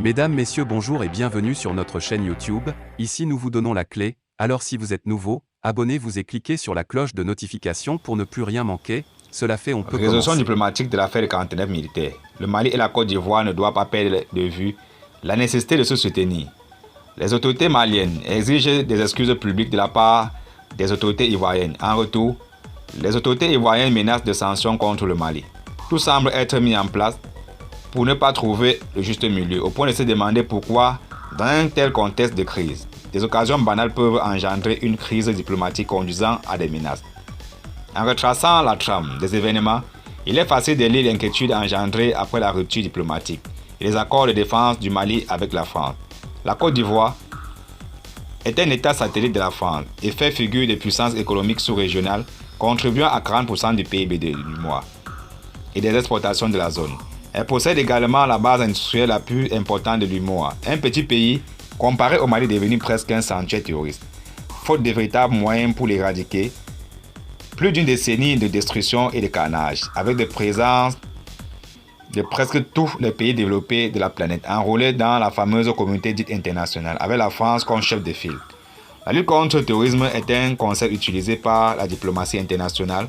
Mesdames, Messieurs, bonjour et bienvenue sur notre chaîne YouTube. Ici nous vous donnons la clé, alors si vous êtes nouveau, abonnez-vous et cliquez sur la cloche de notification pour ne plus rien manquer. Cela fait, on peut Résolution commencer. diplomatique de l'affaire des 49 militaires. Le Mali et la Côte d'Ivoire ne doivent pas perdre de vue la nécessité de se soutenir. Les autorités maliennes exigent des excuses publiques de la part des autorités ivoiriennes. En retour, les autorités ivoiriennes menacent de sanctions contre le Mali. Tout semble être mis en place pour ne pas trouver le juste milieu, au point de se demander pourquoi, dans un tel contexte de crise, des occasions banales peuvent engendrer une crise diplomatique conduisant à des menaces. En retraçant la trame des événements, il est facile de lire l'inquiétude engendrée après la rupture diplomatique et les accords de défense du Mali avec la France. La Côte d'Ivoire est un État satellite de la France et fait figure de puissance économique sous-régionale, contribuant à 40% du PIB de l'UEMOA et des exportations de la zone. Elle possède également la base industrielle la plus importante de l'UEMOA, un petit pays comparé au Mali devenu presque un sanctuaire terroriste. Faute de véritables moyens pour l'éradiquer, plus d'une décennie de destruction et de carnage, avec des présences de presque tous les pays développés de la planète, enrôlés dans la fameuse communauté dite internationale, avec la France comme chef de file. La lutte contre le terrorisme est un concept utilisé par la diplomatie internationale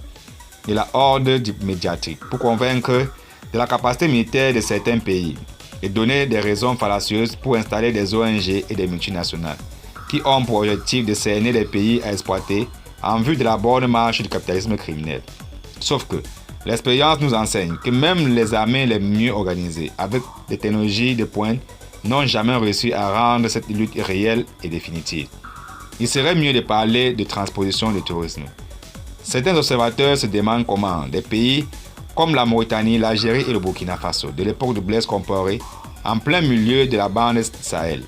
et la horde médiatique pour convaincre de la capacité militaire de certains pays et donner des raisons fallacieuses pour installer des ONG et des multinationales qui ont pour objectif de cerner les pays à exploiter en vue de la bonne marche du capitalisme criminel. Sauf que l'expérience nous enseigne que même les armées les mieux organisées, avec des technologies de pointe, n'ont jamais réussi à rendre cette lutte réelle et définitive. Il serait mieux de parler de transposition du terrorisme. Certains observateurs se demandent comment des pays comme la Mauritanie, l'Algérie et le Burkina Faso, de l'époque de Blaise Compaoré, en plein milieu de la bande Sahel,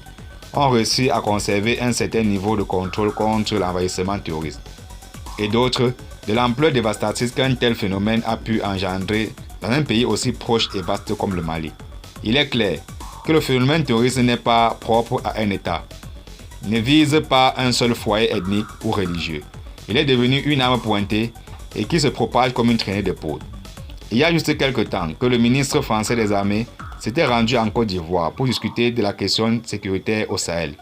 ont réussi à conserver un certain niveau de contrôle contre l'envahissement terroriste, et d'autres de l'ampleur dévastatrice qu'un tel phénomène a pu engendrer dans un pays aussi proche et vaste comme le Mali. Il est clair que le phénomène terroriste n'est pas propre à un État, ne vise pas un seul foyer ethnique ou religieux. Il est devenu une arme pointée et qui se propage comme une traînée de poudre. Il y a juste quelques temps que le ministre français des Armées s'était rendu en Côte d'Ivoire pour discuter de la question sécuritaire au Sahel.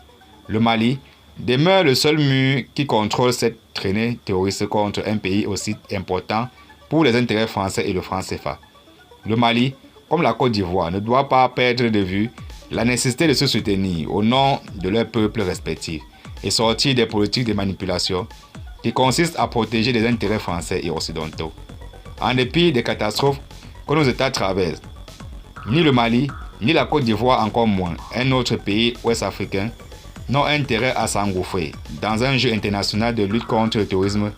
Le Mali demeure le seul mur qui contrôle cette traînée terroriste contre un pays aussi important pour les intérêts français et le franc CFA. Le Mali, comme la Côte d'Ivoire, ne doit pas perdre de vue la nécessité de se soutenir au nom de leurs peuples respectifs et sortir des politiques de manipulation qui consistent à protéger les intérêts français et occidentaux. En dépit des catastrophes que nos États traversent, ni le Mali, ni la Côte d'Ivoire, encore moins un autre pays ouest-africain, n'ont intérêt à s'engouffrer dans un jeu international de lutte contre le terrorisme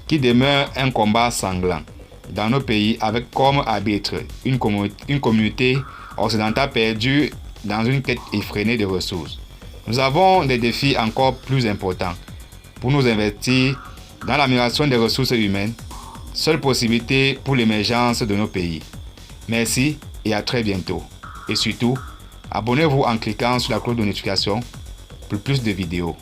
qui demeure un combat sanglant dans nos pays avec comme arbitre une communauté occidentale perdue dans une quête effrénée de ressources. Nous avons des défis encore plus importants pour nous investir dans l'amélioration des ressources humaines, seule possibilité pour l'émergence de nos pays. Merci et à très bientôt. Et surtout, abonnez-vous en cliquant sur la cloche de notification pour plus de vidéos.